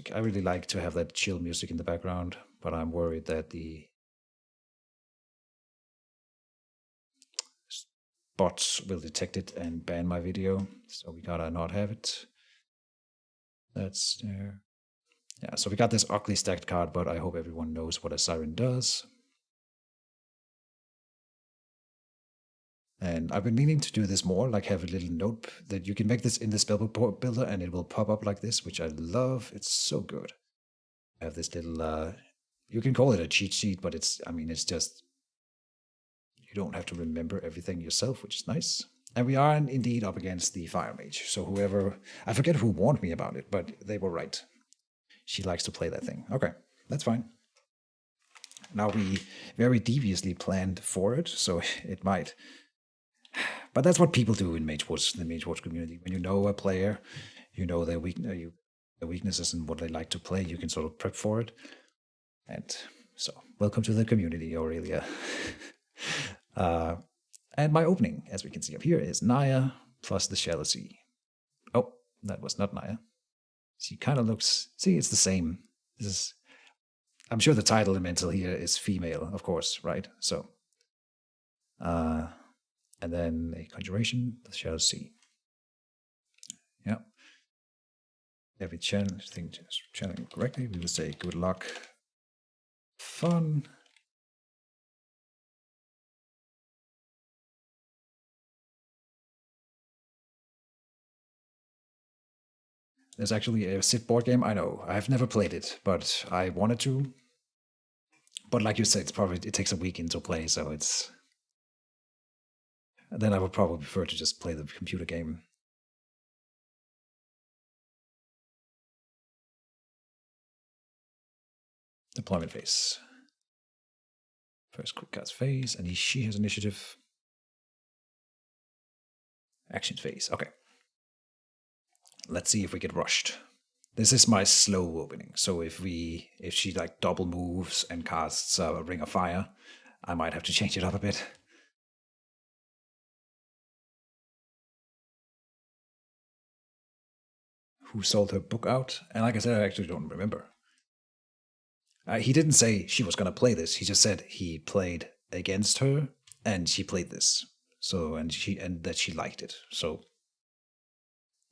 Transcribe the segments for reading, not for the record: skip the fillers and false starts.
music. I really like to have that chill music in the background, but I'm worried that the bots will detect it and ban my video, so we gotta not have it. That's there. Yeah, so we got this ugly stacked card, but I hope everyone knows what a Siren does. And I've been meaning to do this more, like have a little note that you can make this in the spellbook builder and it will pop up like this, which I love. It's so good. I have this little, you can call it a cheat sheet, but it's just, you don't have to remember everything yourself, which is nice. And we are indeed up against the Fire Mage. So whoever, I forget who warned me about it, but they were right. She likes to play that thing. Okay, that's fine. Now we very deviously planned for it, so it might. But that's what people do in Mage Wars, the Mage Wars community. When you know a player, you know their weaknesses and what they like to play, you can sort of prep for it. And so, welcome to the community, Aurelia. And my opening, as we can see up here, is Naya plus the Jealousy. Oh, that was not Naya. She kind of looks. See, it's the same. This is. I'm sure the title elemental here is female, of course, right? So, and then a conjuration, the Jealousy. Yeah. Every thing channeling correctly, we would say good luck, fun. There's actually a Civ board game. I know I've never played it, but I wanted to. But like you said, it takes a weekend to play, so it's. Then I would probably prefer to just play the computer game. Deployment phase. First quick cast phase, and she has initiative. Action phase. Okay. Let's see if we get rushed. This is my slow opening. So if she like double moves and casts a Ring of Fire, I might have to change it up a bit. Who sold her book out? And like I said, I actually don't remember. He didn't say she was going to play this. He just said he played against her and she played this. So and that she liked it. So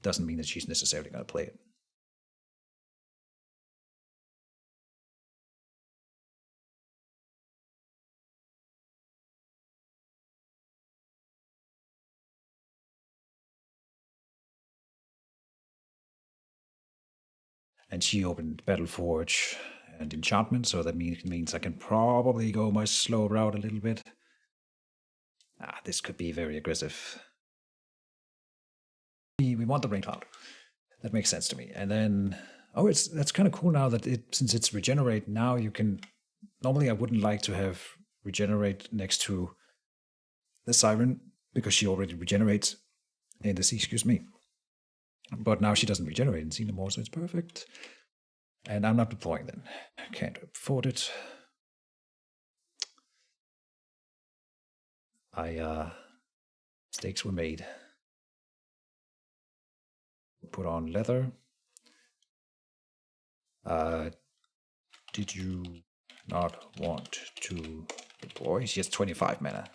doesn't mean that she's necessarily going to play it. And she opened Battleforge and Enchantment, so that means I can probably go my slow route a little bit. This could be very aggressive. We want the Rain Cloud. That makes sense to me. And then, that's kind of cool now that since it's regenerate, now you can. Normally, I wouldn't like to have regenerate next to the Siren because she already regenerates in the sea. Excuse me. But now she doesn't regenerate in sea anymore, so it's perfect. And I'm not deploying then. Can't afford it. Stakes were made. Put on leather. Did you not want to deploy? She has 25 mana.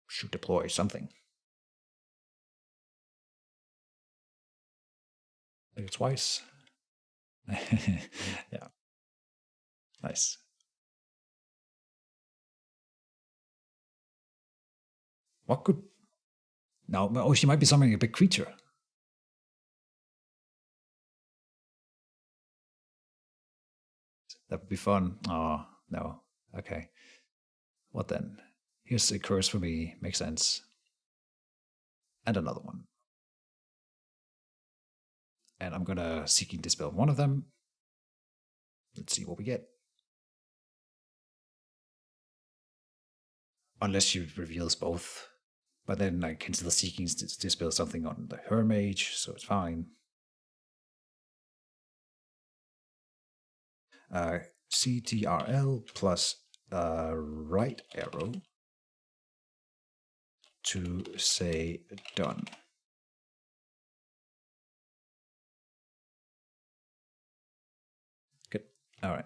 Should deploy something. Maybe twice. Yeah. Nice. What could. Now, she might be summoning a big creature. That would be fun. Oh, no. Okay. What then? Here's a curse for me. Makes sense. And another one. And I'm gonna Seeking Dispel one of them. Let's see what we get. Unless she reveals both. But then I can still Seeking Dispel something on her Mage, so it's fine. CTRL plus right arrow. to say done. Good. All right.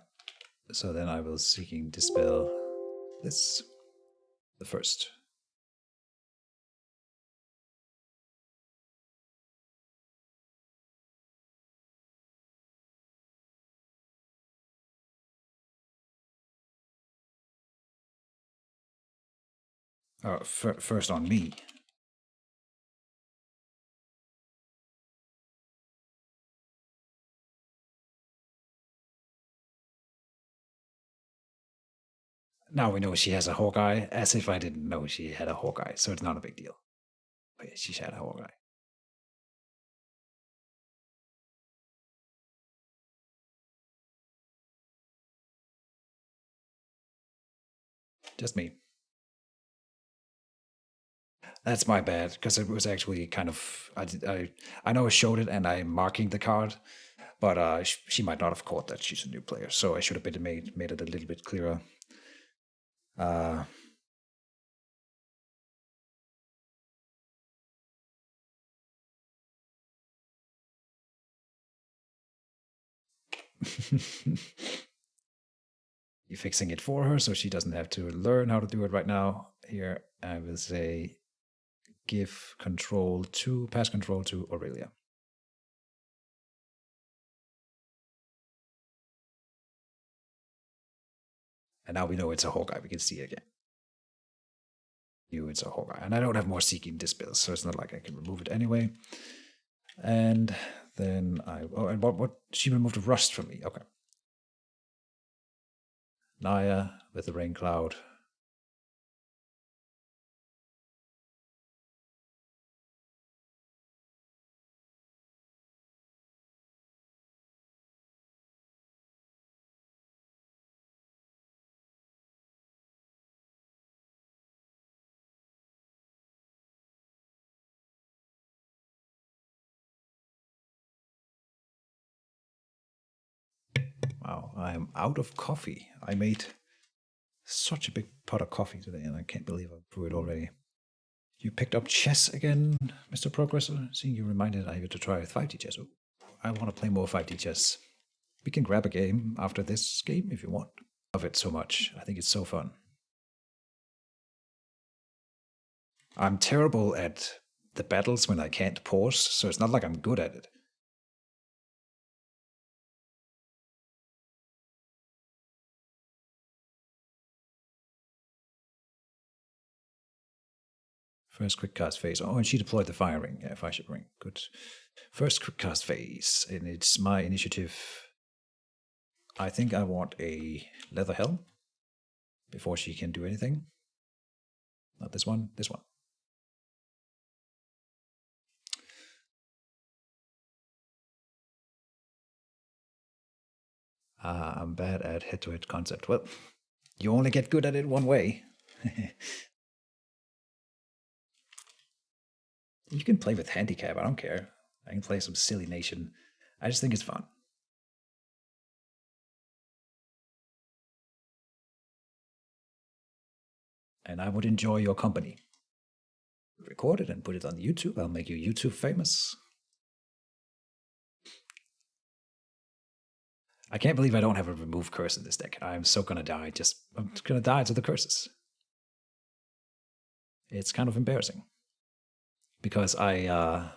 So then I will seeking dispel this, the first. First on me. Now we know she has a Hawkeye, as if I didn't know she had a Hawkeye, so it's not a big deal. But yeah, she had a Hawkeye. Just me. That's my bad, because it was actually kind of I know I showed it and I'm marking the card, but she might not have caught that she's a new player, so I should have made it a little bit clearer. Uh, You're fixing it for her, so she doesn't have to learn how to do it right now. Here I will say, give pass control to Aurelia. And now we know it's a Hawkeye. We can see it again. It's a Hawkeye. And I don't have more seeking dispels, so it's not like I can remove it anyway. And then and what she removed rust from me. Okay. Naya with the rain cloud. Wow, I am out of coffee. I made such a big pot of coffee today, and I can't believe I threw it already. You picked up chess again, Mr. Progressor? Seeing you reminded I had to try 5D chess. Ooh, I want to play more 5D chess. We can grab a game after this game if you want. I love it so much. I think it's so fun. I'm terrible at the battles when I can't pause, so it's not like I'm good at it. First quick cast phase. Oh, and she deployed the firing. Yeah, fire ship ring. Good. First quick cast phase, and it's my initiative. I think I want a leather helm before she can do anything. Not this one, this one. I'm bad at head-to-head concept. Well, you only get good at it one way. You can play with handicap, I don't care. I can play some silly nation. I just think it's fun. And I would enjoy your company. Record it and put it on YouTube. I'll make you YouTube famous. I can't believe I don't have a remove curse in this deck. I'm so gonna die. I'm gonna die to the curses. It's kind of embarrassing. Because in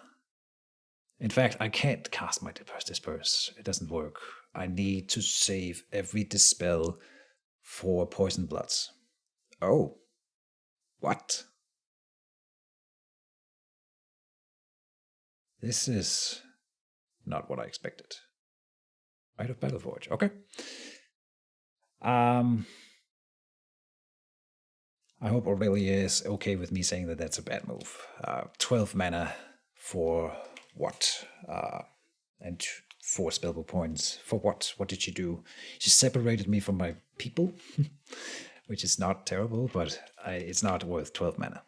fact, I can't cast my Disperse. It doesn't work. I need to save every Dispel for Poison Bloods. Oh. What? This is not what I expected. Right of Battleforge. Okay. I hope Aurelia is okay with me saying that that's a bad move. 12 mana for what? And 4 spellbook points. For what? What did she do? She separated me from my people, which is not terrible, but it's not worth 12 mana.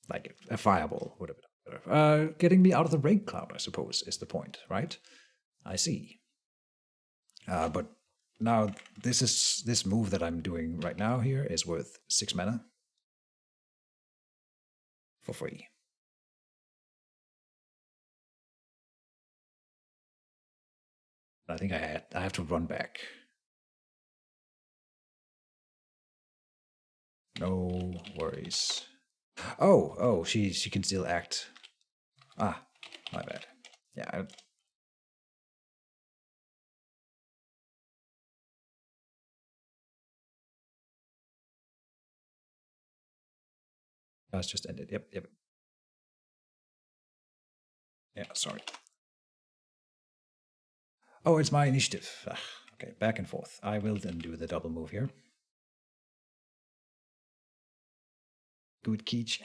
Like a fireball would have been better. Getting me out of the rain cloud, I suppose, is the point, right? I see. But now this move that I'm doing right now here is worth 6 mana. for free. I think I have to run back. No worries. Oh, she can still act. Ah, my bad. Yeah. That's just ended. Yep. Yeah, sorry. Oh, it's my initiative. Okay, back and forth. I will then do the double move here. Good Keech.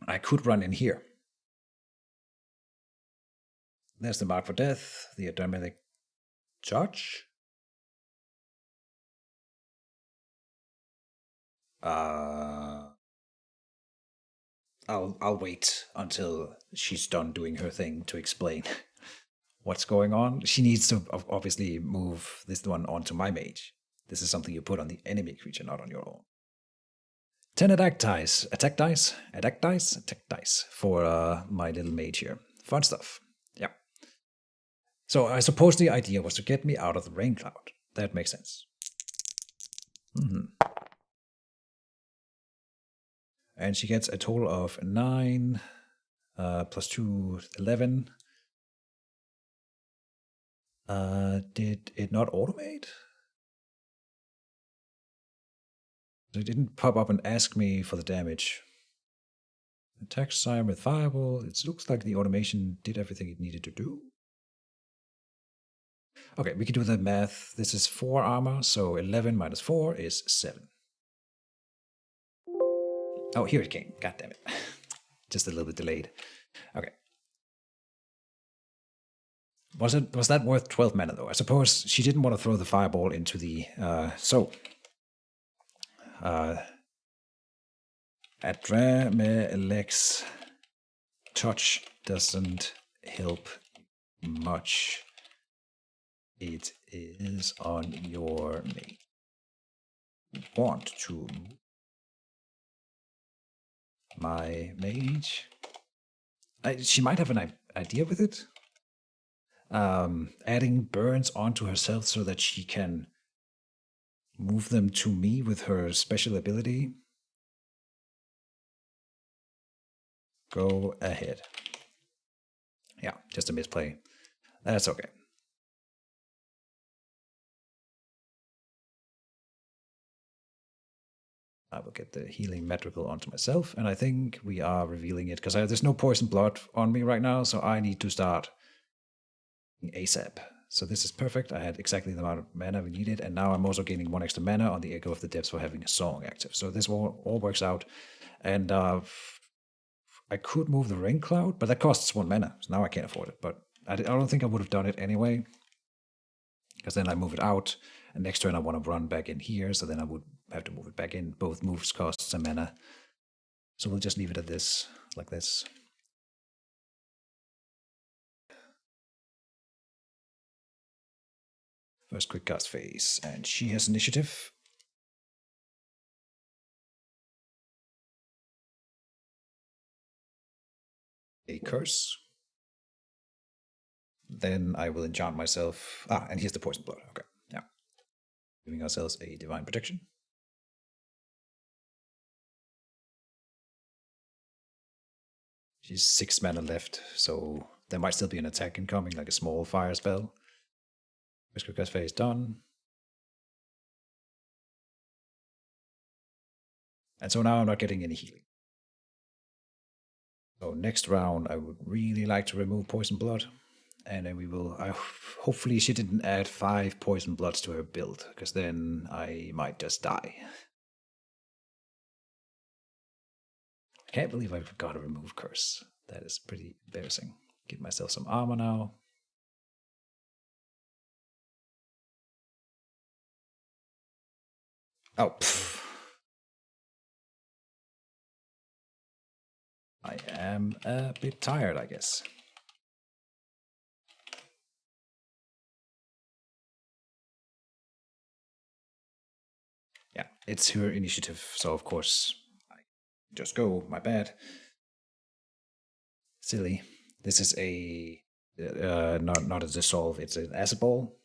I could run in here. There's the mark for death, the Adramelech charge. I'll wait until she's done doing her thing to explain what's going on. She needs to obviously move this one onto my mage. This is something you put on the enemy creature, not on your own. 10 attack dice for my little mage here. Fun stuff. Yeah. So I suppose the idea was to get me out of the rain cloud. That makes sense. And she gets a total of 9 plus 2, 11. Did it not automate? It didn't pop up and ask me for the damage. Attack Siren with Fireball. It looks like the automation did everything it needed to do. Okay, we can do the math. This is 4 armor, so 11 minus 4 is 7. Oh, here it came. God damn it. Just a little bit delayed. Okay. Was that worth 12 mana though? I suppose she didn't want to throw the fireball into the Adramelech's touch doesn't help much. It is on your mate. Want to my mage? She might have an idea with it. Adding burns onto herself so that she can move them to me with her special ability. Go ahead. Yeah, just a misplay. That's okay. I will get the healing metrical onto myself, and I think we are revealing it because there's no poison blood on me right now, so I need to start ASAP. So this is perfect. I had exactly the amount of mana we needed, and now I'm also gaining 1 extra mana on the Echo of the Depths for having a song active. So this all works out, and I could move the rain cloud, but that costs 1 mana, so now I can't afford it. But I don't think I would have done it anyway, because then I move it out, and next turn I want to run back in here, so then I would have to move it back in. Both moves cost some mana. So we'll just leave it at this, like this. First quick cast phase, and she has initiative. A curse. Then I will enchant myself. And here's the poison blood. Okay, yeah. Giving ourselves a divine protection. She's 6 mana left, so there might still be an attack incoming, like a small fire spell. First quick cast phase done. And so now I'm not getting any healing. So next round, I would really like to remove poison blood. And then we will. Hopefully, she didn't add 5 poison bloods to her build, because then I might just die. I can't believe I forgot to remove curse. That is pretty embarrassing. Give myself some armor now. Oh, pff. I am a bit tired, I guess. Yeah, it's her initiative, so of course I just go. My bad. Silly. This is a not a dissolve. It's an acid ball.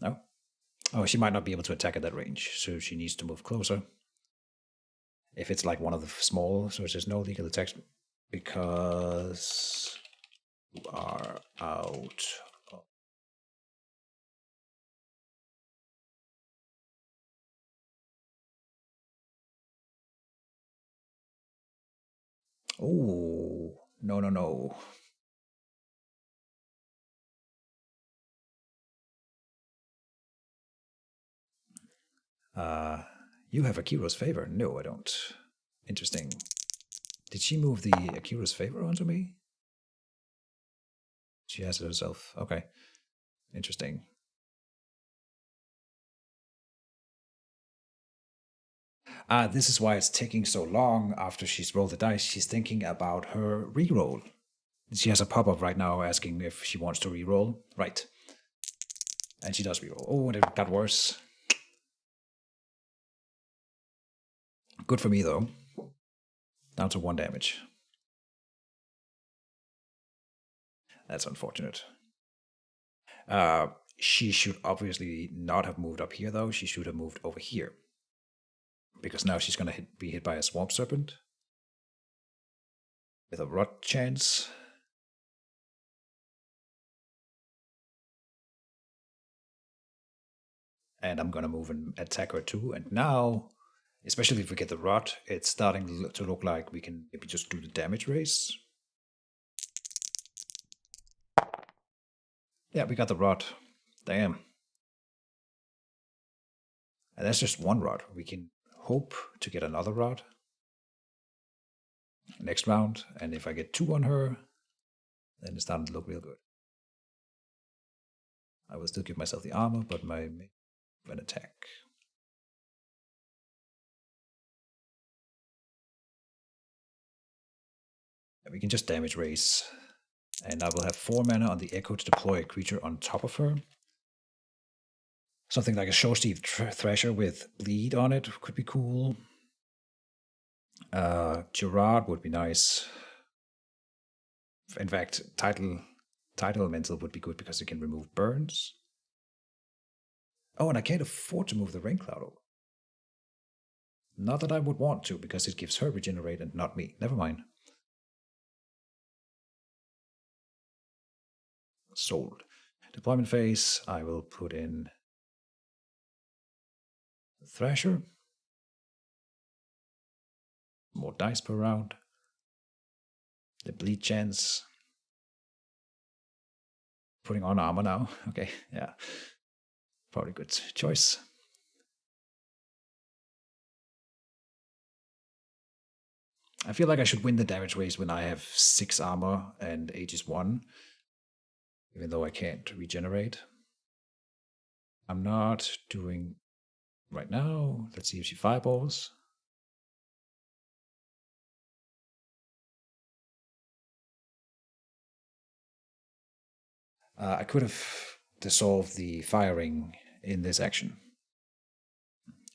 No. Oh, she might not be able to attack at that range, so she needs to move closer. If it's like one of the small, so there's no legal attacks because you are out. Oh, no, no, no. Uh, you have Akira's favor. No, I don't. Interesting. Did she move the Akira's favor onto me? She has it herself. Okay. Interesting. This is why it's taking so long after she's rolled the dice. She's thinking about her reroll. She has a pop up right now asking if she wants to reroll. Right. And she does reroll. Oh, and it got worse. Good for me, though. Down to 1 damage. That's unfortunate. She should obviously not have moved up here, though. She should have moved over here. Because now she's going to be hit by a swamp serpent. With a rot chance. And I'm going to move and attack her too. And now, especially if we get the rot, it's starting to look like we can maybe just do the damage race. Yeah, we got the rot. Damn. And that's just one rod. We can hope to get another rod next round. And if I get 2 on her, then it's starting to look real good. I will still give myself the armor, but my an attack. And we can just damage race. And I will have 4 mana on the Echo to deploy a creature on top of her. Something like a Showsteve Thrasher with bleed on it could be cool. Gerard would be nice. In fact, Title Elemental would be good because it can remove burns. Oh, and I can't afford to move the Rain Cloud over. Not that I would want to, because it gives her regenerate and not me. Never mind. Sold. Deployment phase, I will put in Thrasher. More dice per round. The bleed chance. Putting on armor now. Okay, yeah. Probably good choice. I feel like I should win the damage race when I have 6 armor and age is 1. Even though I can't regenerate. I'm not doing right now. Let's see if she fireballs. I could have dissolved the firing in this action.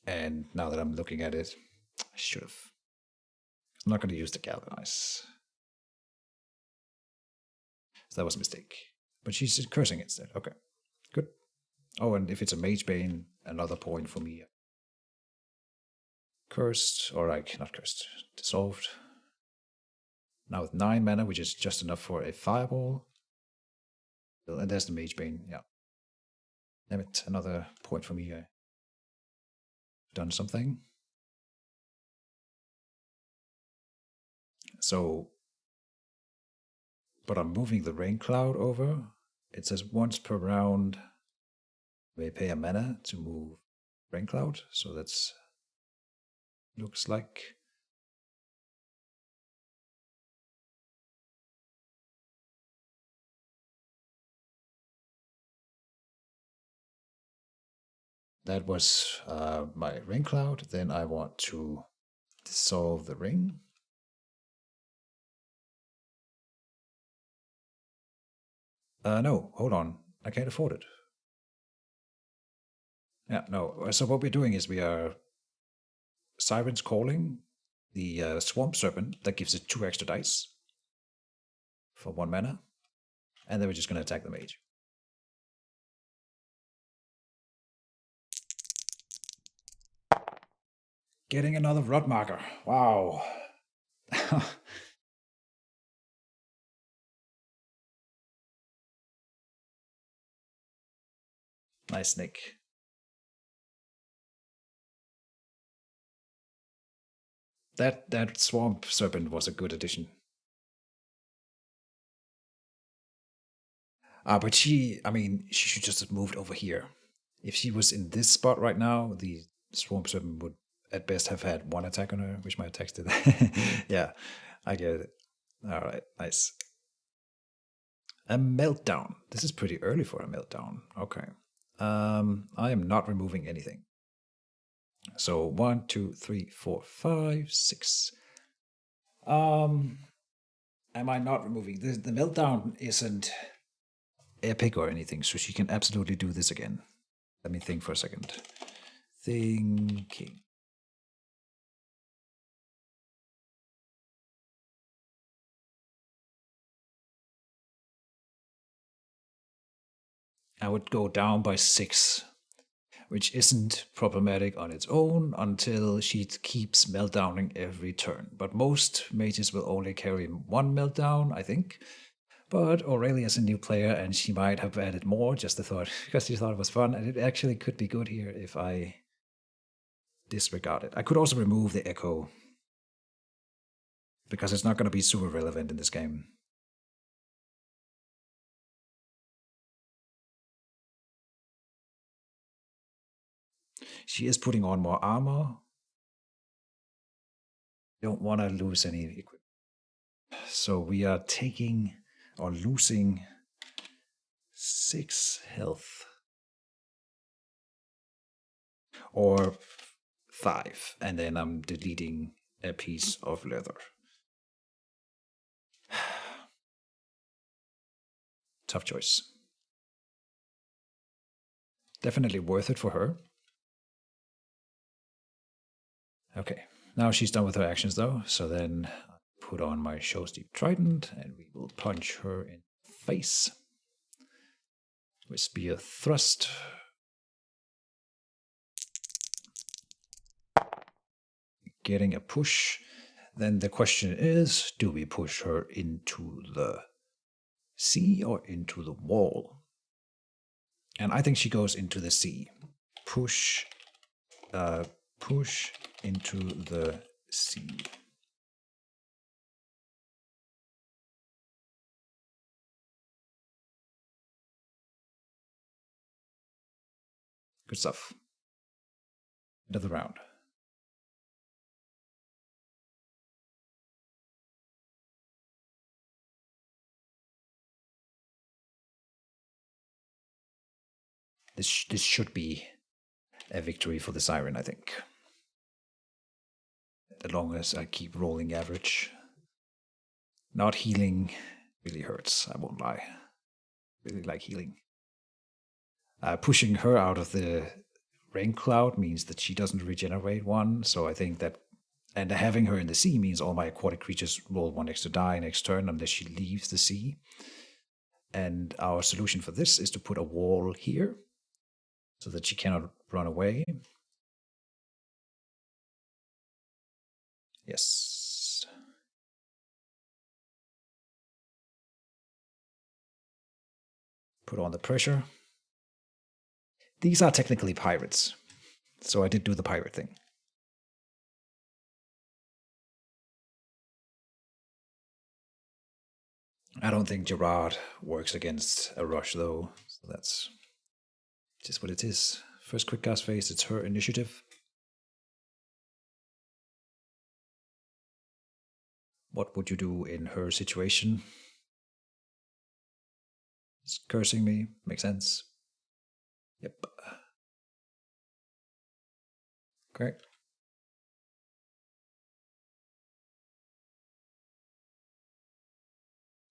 And now that I'm looking at it, I should have. I'm not going to use the galvanize. So that was a mistake. But she's cursing instead. Okay, good. Oh, and if it's a Mage Bane, another point for me. Cursed, or like, not cursed, dissolved. Now with 9 mana, which is just enough for a fireball. And there's the Mage Bane, yeah. Damn it, another point for me. I've done something. So, but I'm moving the Rain Cloud over. It says once per round, we pay a mana to move Rain Cloud. So that's looks like. That was my Rain Cloud. Then I want to dissolve the ring. No, hold on. I can't afford it. Yeah, no. So what we're doing is we are Siren's Calling, the Swamp Serpent that gives it 2 extra dice for 1 mana. And then we're just going to attack the mage. Getting another rod marker. Wow. Nice, Nick. That Swamp Serpent was a good addition. But she should just have moved over here. If she was in this spot right now, the Swamp Serpent would at best have had 1 attack on her, which my attacks did. Yeah, I get it. All right, nice. A meltdown. This is pretty early for a meltdown. Okay. I am not removing anything. So 1, 2, 3, 4, 5, 6. Am I not removing this? The meltdown isn't epic or anything, so she can absolutely do this again. Let me think for a second. Thinking. I would go down by 6, which isn't problematic on its own until she keeps meltdowning every turn. But most mages will only carry 1 meltdown, I think. But Aurelia is a new player and she might have added more just because she thought it was fun. And it actually could be good here if I disregard it. I could also remove the echo because it's not going to be super relevant in this game. She is putting on more armor. Don't want to lose any equipment. So we are taking or losing 6 health. Or 5. And then I'm deleting a piece of leather. Tough choice. Definitely worth it for her. Okay, now she's done with her actions though, so then I put on my Show Steep Trident and we will punch her in the face with Spear Thrust. Getting a push. Then the question is, do we push her into the sea or into the wall? And I think she goes into the sea. Push into the sea. Good stuff. End of the round. This should be a victory for the Siren, I think. As long as I keep rolling average. Not healing really hurts, I won't lie. Really like healing. Pushing her out of the rain cloud means that she doesn't regenerate 1, so I think that. And having her in the sea means all my aquatic creatures roll 1 extra die next turn unless she leaves the sea. And our solution for this is to put a wall here so that she cannot run away. Yes. Put on the pressure. These are technically pirates, so I did do the pirate thing. I don't think Gerard works against a rush though, so that's just what it is. First quick cast phase, it's her initiative. What would you do in her situation? It's cursing me, makes sense. Yep. Correct.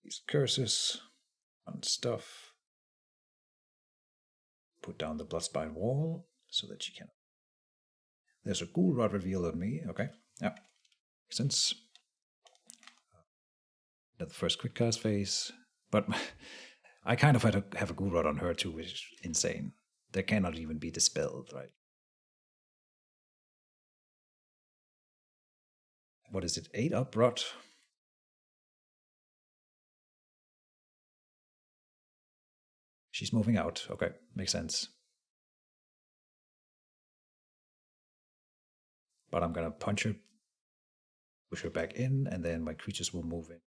These curses on stuff. Put down the Bloodspine wall so that she can. There's a ghoul rod revealed on me. Okay. Yeah. Makes sense. The first quick cast phase. But I kind of had to have a ghoul rod on her too, which is insane. That cannot even be dispelled, right? What is it? 8 up rot? She's moving out. Okay, makes sense. But I'm gonna punch her, push her back in, and then my creatures will move in.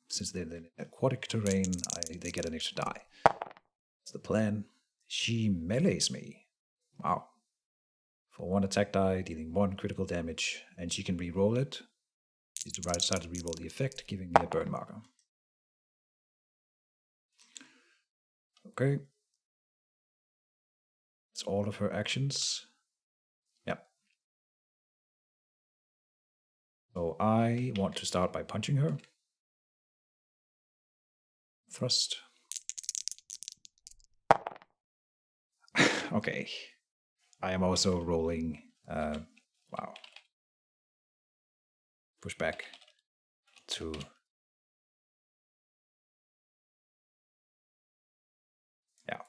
Since they're in aquatic terrain, they get an extra die. That's the plan. She melees me. Wow. For 1 attack die, dealing 1 critical damage, and she can re-roll it. Use the right side to re-roll the effect, giving me a burn marker. Okay. That's all of her actions. Yep. So I want to start by punching her. Thrust. Okay. I am also rolling. Wow. Push back to. Yeah.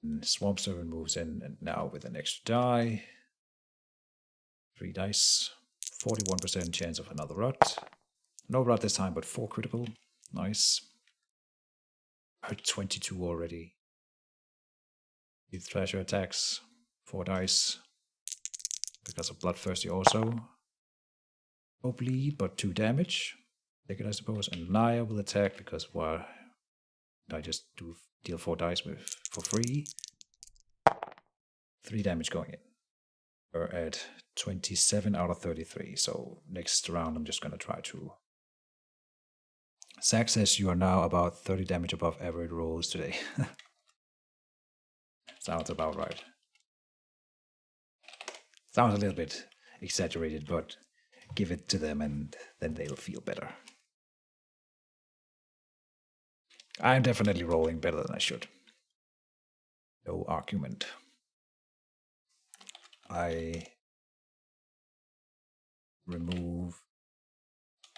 And Swamp Servant moves in, and now with an extra die. 3 dice. 41% chance of another rot. No rot this time, but 4 critical. Nice. Hurt 22 already. With Thrasher attacks. 4 dice. Because of Bloodthirsty also. No bleed, but 2 damage. Take it, I suppose. And Naya will attack because, well, I just deal 4 dice for free. 3 damage going in. We're at 27 out of 33. So next round, I'm just going to try to. Zach says you are now about 30 damage above average rolls today. Sounds about right. Sounds a little bit exaggerated, but give it to them and then they'll feel better. I'm definitely rolling better than I should. No argument. I remove,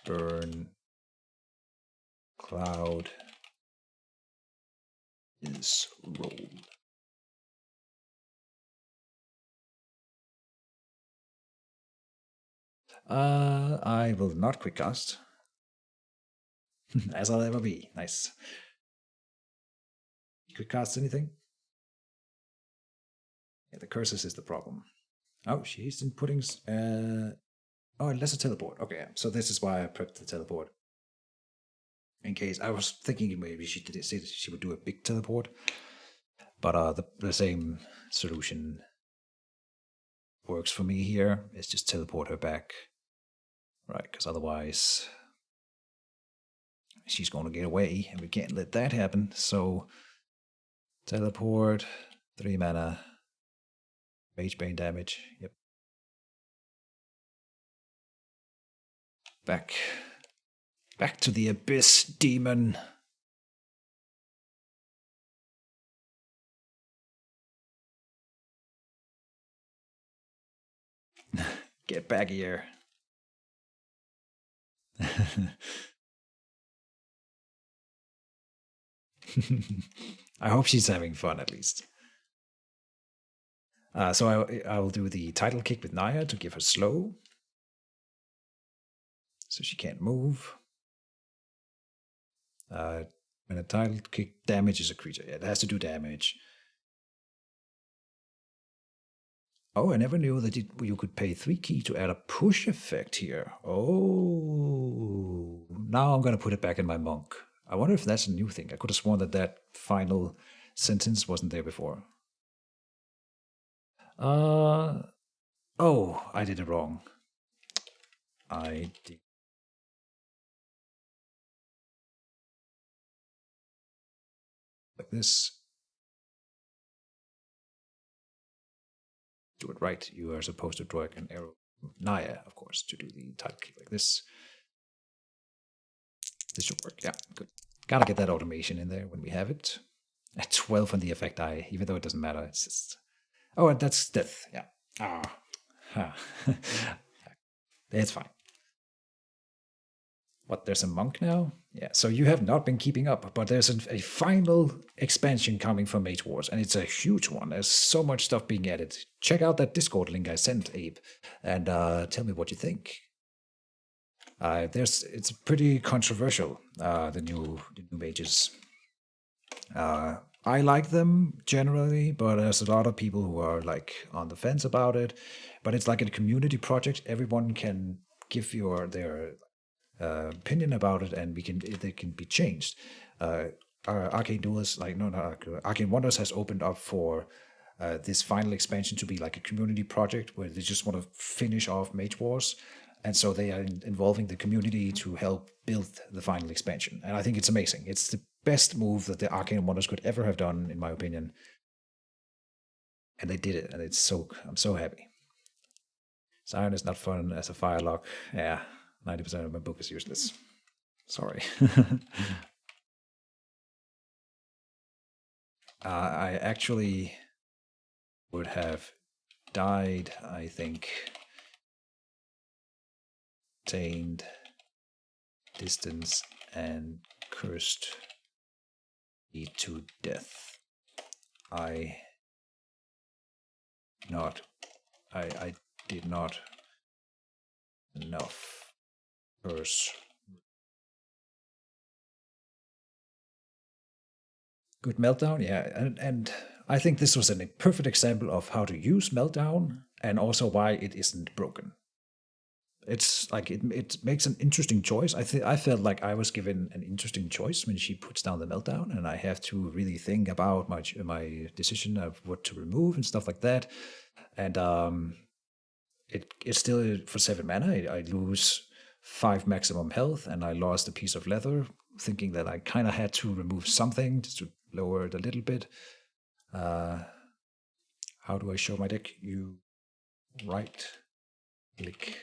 burn, cloud is rolled. I will not quick cast. As I'll ever be. Nice. Quick cast anything? Yeah, the curses is the problem. Oh, she's inputting. Oh, unless a teleport. Okay, so this is why I prepped the teleport. In case I was thinking maybe she did say she would do a big teleport, but the same solution works for me here. It's just teleport her back, right? Because otherwise she's going to get away, and we can't let that happen. So teleport, 3 mana, Mage Bane damage. Yep. Back to the abyss, demon. Get back here. I hope she's having fun at least. So I will do the title kick with Naya to give her slow. So she can't move. When a title kick damages a creature, it has to do damage. Oh, I never knew that you could pay 3 key to add a push effect here. Oh, now I'm going to put it back in my monk. I wonder if that's a new thing. I could have sworn that final sentence wasn't there before. Oh, I did it wrong. I did. Like this. Do it right. You are supposed to draw an arrow. Naya, of course, to do the title kick like this. This should work. Yeah, good. Gotta get that automation in there when we have it. At 12 on the effect die, even though it doesn't matter. It's just. Oh, and that's death. Yeah. Huh. It's fine. What, there's a monk now? Yeah, so you have not been keeping up, but there's a final expansion coming from Mage Wars, and it's a huge one. There's so much stuff being added. Check out that Discord link I sent, Abe, and tell me what you think. It's pretty controversial. The new mages. I like them generally, but there's a lot of people who are like on the fence about it. But it's like a community project. Everyone can give their opinion about it, and they can be changed. Arcane Duelist, like no, not Arcane Wonders has opened up for this final expansion to be like a community project where they just want to finish off Mage Wars, and so they are involving the community to help build the final expansion. And I think it's amazing. It's the best move that the Arcane Wonders could ever have done, in my opinion. And they did it, and I'm so happy. Siren is not fun as a firelock. Yeah, 90% of my book is useless. Sorry. I actually would have died, I think, tamed, distance, and cursed me to death. I did not enough curse. Good meltdown, yeah, and I think this was a perfect example of how to use meltdown and also why it isn't broken. It's like it makes an interesting choice. I felt like I was given an interesting choice when she puts down the meltdown, and I have to really think about my decision of what to remove and stuff like that. And it's still for 7 mana. I lose 5 maximum health, and I lost a piece of leather, thinking that I kind of had to remove something just to lower it a little bit. How do I show my deck? You right click.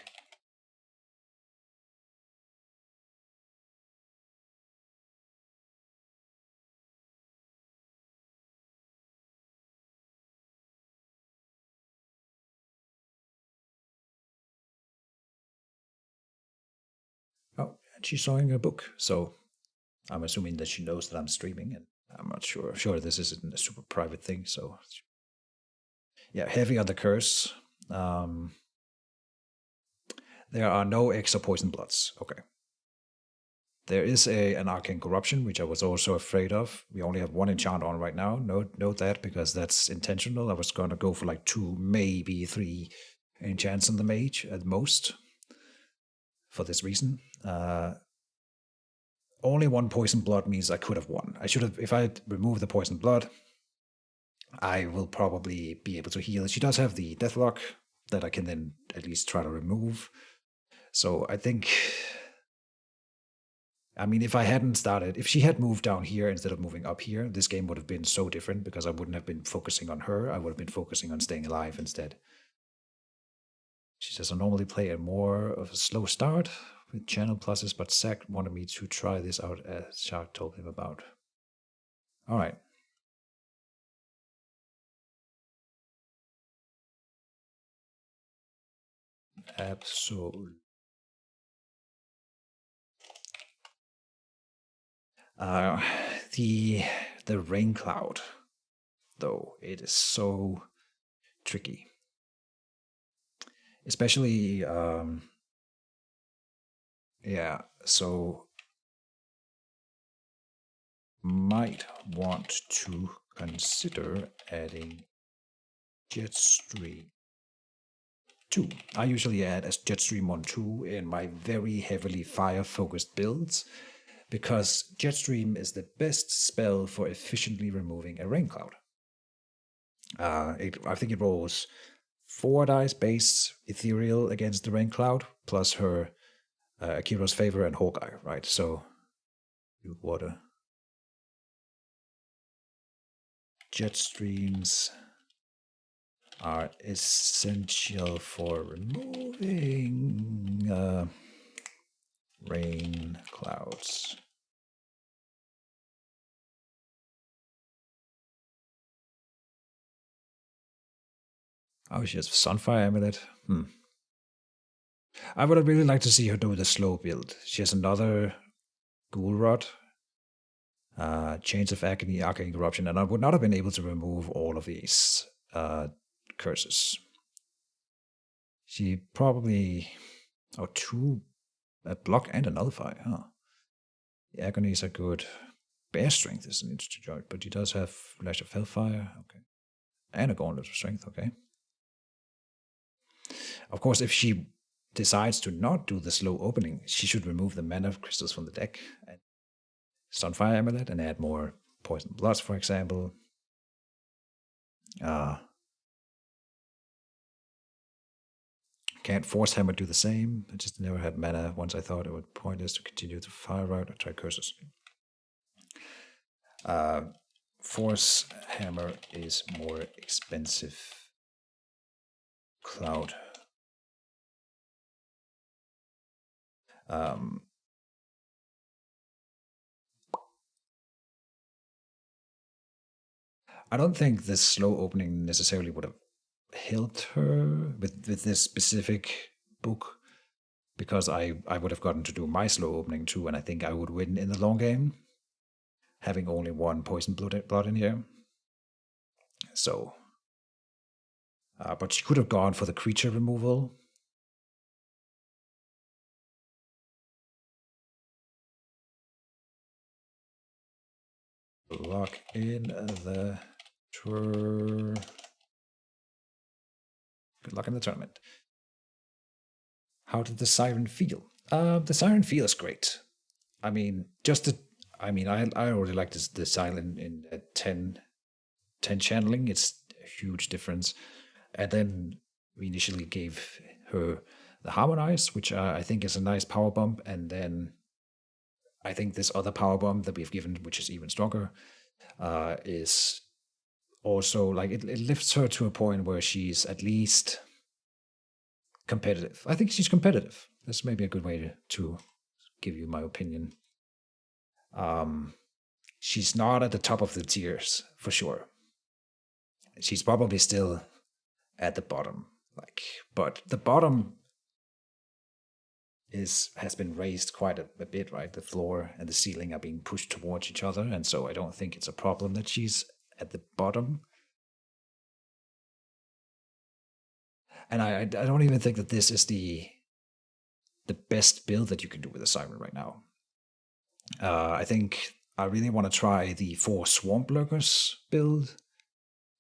Oh, and she's showing a book, so I'm assuming that she knows that I'm streaming, and I'm not sure. Sure, this isn't a super private thing, so yeah, heavy on the curse. Um, there are no extra poison bloods. Okay. There is an arcane corruption, which I was also afraid of. We only have one enchant on right now. Note that, because that's intentional. I was going to go for like 2, maybe 3 enchants on the mage at most for this reason. Only 1 poison blood means I could have won. I should have, if I had removed the poison blood, I will probably be able to heal. She does have the deathlock that I can then at least try to remove. So I think, I mean, if she had moved down here instead of moving up here, this game would have been so different, because I wouldn't have been focusing on her. I would have been focusing on staying alive instead. She says, I normally play a more of a slow start with channel pluses, but Zach wanted me to try this out, as Shark told him about. All right. Absolutely. Uh, the rain cloud, though, it is so tricky. Especially, yeah, so might want to consider adding Jetstream 2. I usually add as Jetstream 1-2 in my very heavily fire-focused builds, because Jetstream is the best spell for efficiently removing a rain cloud. I think it rolls 4 dice base ethereal against the rain cloud, plus her Akiro's favor and Hawkeye, right? So, water. Jet streams are essential for removing rain clouds. Oh, she has Sunfire Amulet. I would have really liked to see her do the slow build. She has another Ghoul Rod, Chains of Agony, Arcane Corruption, and I would not have been able to remove all of these curses. She probably. Oh, two. A block and a nullify, huh? The Agonies are good. Bear Strength is an interesting choice, but he does have Flash of Hellfire, okay. And a Gauntlet of Strength, okay. Of course, if she decides to not do the slow opening, she should remove the mana crystals from the deck and Sunfire Amulet and add more Poison Bloods, for example. Can't Force Hammer do the same. I just never had mana once I thought it would pointless to continue the fire route. I tried curses. Force Hammer is more expensive. Cloud. I don't think this slow opening necessarily would have helped her with this specific book because I would have gotten to do my slow opening too, and I think I would win in the long game, having only one poison blood in here. So, but she could have gone for the creature removal. Lock in the good luck in the tournament. How did the Siren feel? The Siren feels great. I mean, I already like this the Siren in 10 channeling. It's a huge difference. And then we initially gave her the Harmonize, which I think is a nice power bump. And then I think this other power bump that we've given, which is even stronger, is also like it lifts her to a point where she's at least competitive. I think she's competitive. That's maybe a good way to give you my opinion. She's not at the top of the tiers for sure. She's probably still at the bottom. But the bottom has been raised quite a bit, right? The floor and the ceiling are being pushed towards each other, and so I don't think it's a problem that she's at the bottom. And I don't even think that this is the best build that you can do with a Siren right now. I think I really want to try the 4 Swamp Lurkers build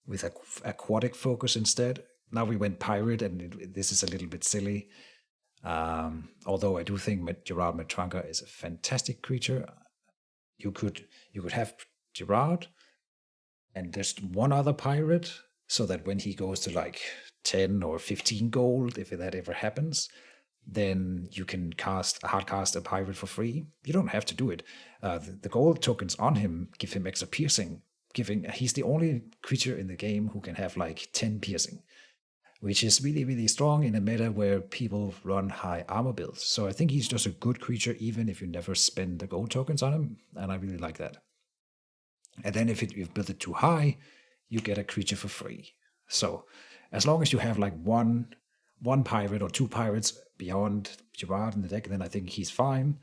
with aquatic focus instead. Now we went pirate, and this is a little bit silly. Although I do think Gerard Matranka is a fantastic creature. You could have Gerard and just one other pirate, so that when he goes to like 10 or 15 gold, if that ever happens, then you can hard cast a pirate for free. You don't have to do it. The gold tokens on him give him extra piercing. He's the only creature in the game who can have like 10 piercing, which is really, really strong in a meta where people run high armor builds. So I think he's just a good creature, even if you never spend the gold tokens on him, and I really like that. And then if you've built it too high, you get a creature for free. So as long as you have like one pirate or 2 pirates beyond Gerard in the deck, then I think he's fine.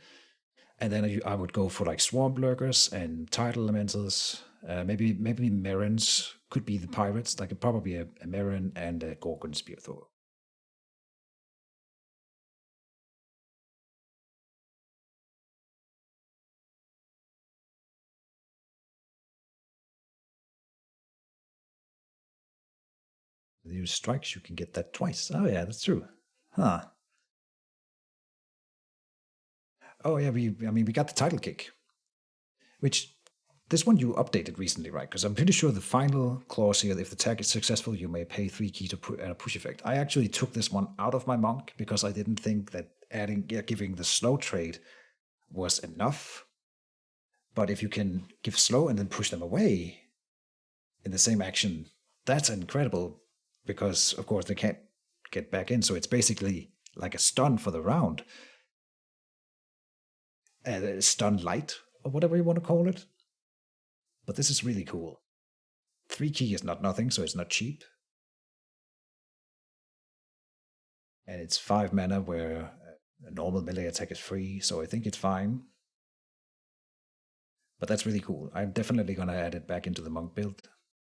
And then I would go for like Swamp Lurkers and Tidal Elementals. Maybe Merens could be the pirates, like probably a Meren and a Gorgon Spearthrower. With use strikes, you can get that twice. Oh yeah, that's true. Huh. Oh yeah, we got the title kick, which this one you updated recently, right? Because I'm pretty sure the final clause here, if the tag is successful, you may pay 3 key to a push effect. I actually took this one out of my monk because I didn't think that giving the slow trade was enough. But if you can give slow and then push them away in the same action, that's incredible because, of course, they can't get back in. So it's basically like a stun for the round. Stun light, or whatever you want to call it. But this is really cool. 3 key is not nothing, so it's not cheap. And it's 5 mana where a normal melee attack is free, so I think it's fine. But that's really cool. I'm definitely gonna add it back into the monk build.